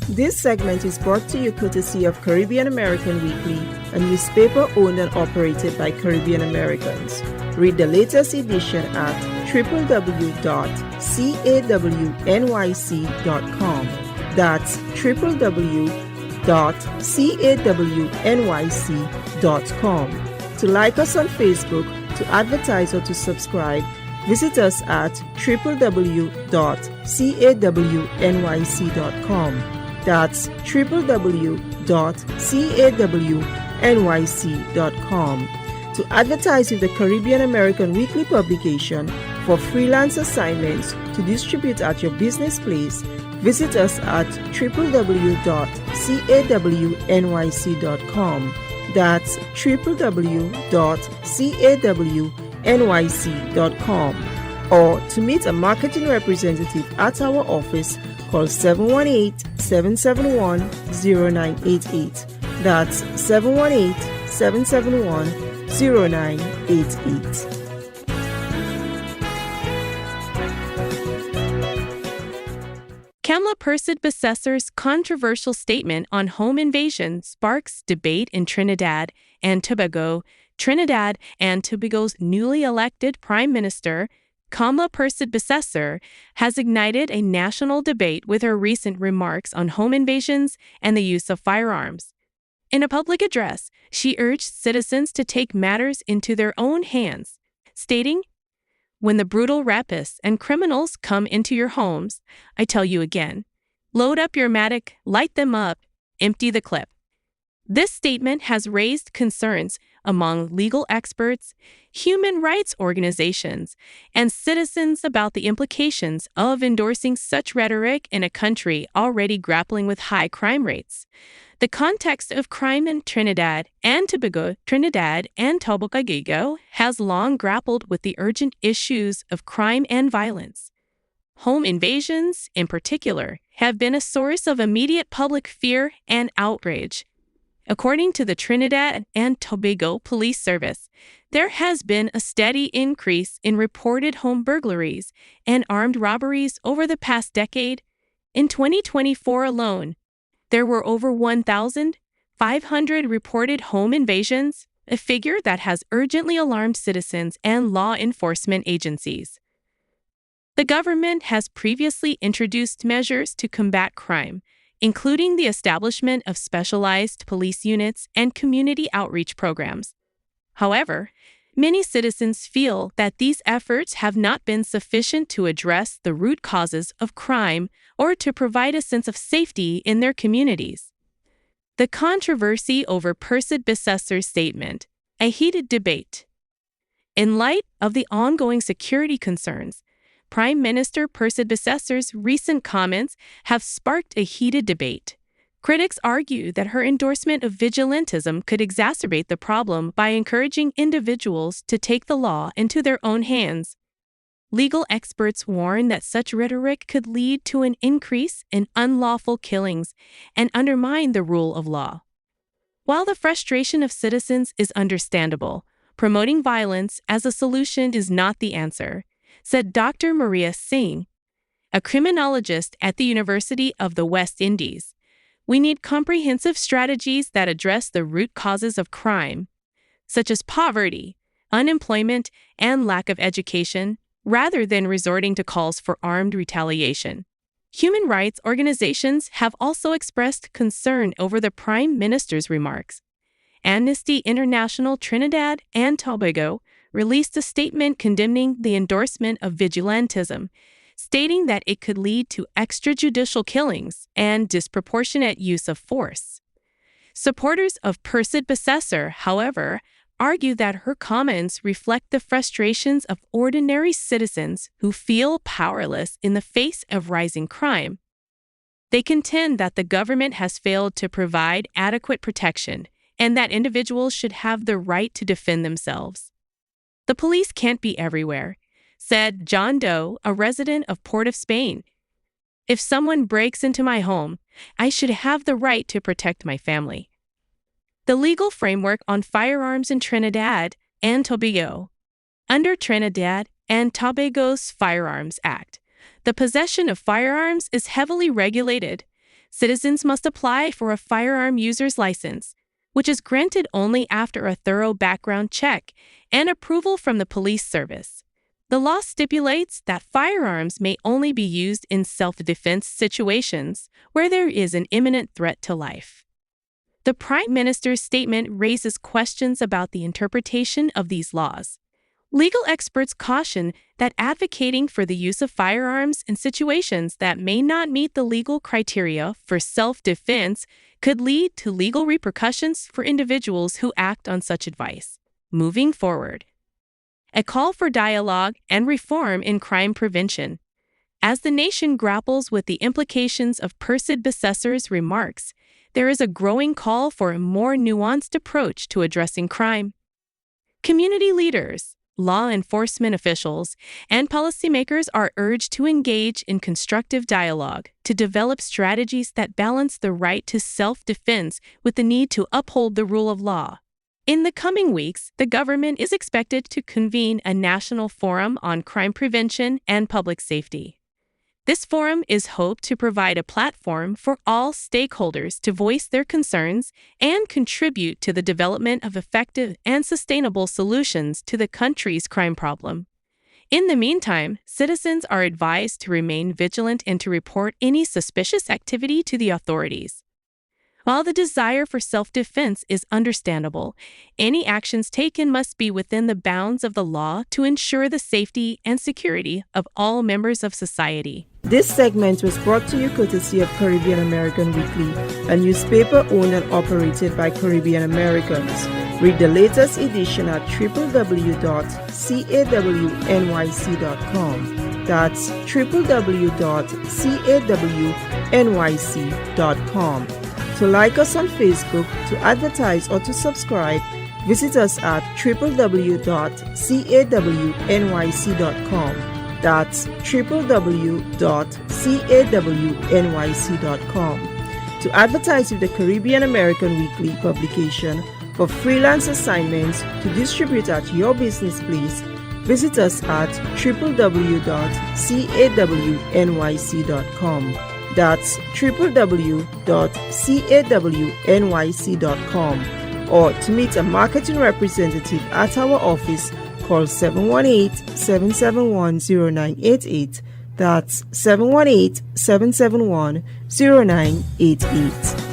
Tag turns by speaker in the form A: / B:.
A: This segment is brought to you courtesy of Caribbean American Weekly, a newspaper owned and operated by Caribbean Americans. Read the latest edition at www.cawnyc.com. That's www.cawnyc.com. To like us on Facebook, to advertise or to subscribe, visit us at www.cawnyc.com. That's www.cawnyc.com. To advertise with the Caribbean American Weekly publication for freelance assignments to distribute at your business place, visit us at www.cawnyc.com. That's www.cawnyc.com. Or to meet a marketing representative at our office, call 718-771-0988. That's 718-771-0988.
B: Kamla Persad-Bissessar's controversial statement on home invasion sparks debate in Trinidad and Tobago. Trinidad and Tobago's newly elected Prime Minister, Kamla Persad-Bissessar, has ignited a national debate with her recent remarks on home invasions and the use of firearms. In a public address, she urged citizens to take matters into their own hands, stating, "When the brutal rapists and criminals come into your homes, I tell you again, load up your Matic, light them up, empty the clip." This statement has raised concerns among legal experts, human rights organizations, and citizens about the implications of endorsing such rhetoric in a country already grappling with high crime rates. The context of crime in Trinidad and Tobago has long grappled with the urgent issues of crime and violence. Home invasions, in particular, have been a source of immediate public fear and outrage. According to the Trinidad and Tobago Police Service, there has been a steady increase in reported home burglaries and armed robberies over the past decade. In 2024 alone, there were over 1,500 reported home invasions, a figure that has urgently alarmed citizens and law enforcement agencies. The government has previously introduced measures to combat crime, including the establishment of specialized police units and community outreach programs. However, many citizens feel that these efforts have not been sufficient to address the root causes of crime or to provide a sense of safety in their communities. The controversy over Persad-Bissessar's statement, a heated debate. In light of the ongoing security concerns, Prime Minister Persad-Bissessar's recent comments have sparked a heated debate. Critics argue that her endorsement of vigilantism could exacerbate the problem by encouraging individuals to take the law into their own hands. Legal experts warn that such rhetoric could lead to an increase in unlawful killings and undermine the rule of law. While the frustration of citizens is understandable, promoting violence as a solution is not the answer, said Dr. Maria Singh, a criminologist at the University of the West Indies. We need comprehensive strategies that address the root causes of crime, such as poverty, unemployment, and lack of education, rather than resorting to calls for armed retaliation. Human rights organizations have also expressed concern over the Prime Minister's remarks. Amnesty International Trinidad and Tobago released a statement condemning the endorsement of vigilantism, stating that it could lead to extrajudicial killings and disproportionate use of force. Supporters of Persad-Bissessar, however, argue that her comments reflect the frustrations of ordinary citizens who feel powerless in the face of rising crime. They contend that the government has failed to provide adequate protection and that individuals should have the right to defend themselves. The police can't be everywhere, said John Doe, a resident of Port of Spain. If someone breaks into my home, I should have the right to protect my family. The legal framework on firearms in Trinidad and Tobago. Under Trinidad and Tobago's Firearms Act, the possession of firearms is heavily regulated. Citizens must apply for a firearm user's license, which is granted only after a thorough background check and approval from the police service. The law stipulates that firearms may only be used in self-defense situations where there is an imminent threat to life. The Prime Minister's statement raises questions about the interpretation of these laws. Legal experts caution that advocating for the use of firearms in situations that may not meet the legal criteria for self-defense could lead to legal repercussions for individuals who act on such advice. Moving forward, a call for dialogue and reform in crime prevention. As the nation grapples with the implications of Persad-Bissessar's remarks, there is a growing call for a more nuanced approach to addressing crime. Community leaders, law enforcement officials, and policymakers are urged to engage in constructive dialogue to develop strategies that balance the right to self-defense with the need to uphold the rule of law. In the coming weeks, the government is expected to convene a national forum on crime prevention and public safety. This forum is hoped to provide a platform for all stakeholders to voice their concerns and contribute to the development of effective and sustainable solutions to the country's crime problem. In the meantime, citizens are advised to remain vigilant and to report any suspicious activity to the authorities. While the desire for self-defense is understandable, any actions taken must be within the bounds of the law to ensure the safety and security of all members of society.
A: This segment was brought to you courtesy of Caribbean American Weekly, a newspaper owned and operated by Caribbean Americans. Read the latest edition at www.cawnyc.com. That's www.cawnyc.com. To like us on Facebook, to advertise or to subscribe, visit us at www.cawnyc.com. That's www.cawnyc.com. To advertise with the Caribbean American Weekly publication for freelance assignments to distribute at your business place, visit us at www.cawnyc.com. That's www.cawnyc.com. Or to meet a marketing representative at our office, call 718-771-0988. That's 718-771-0988.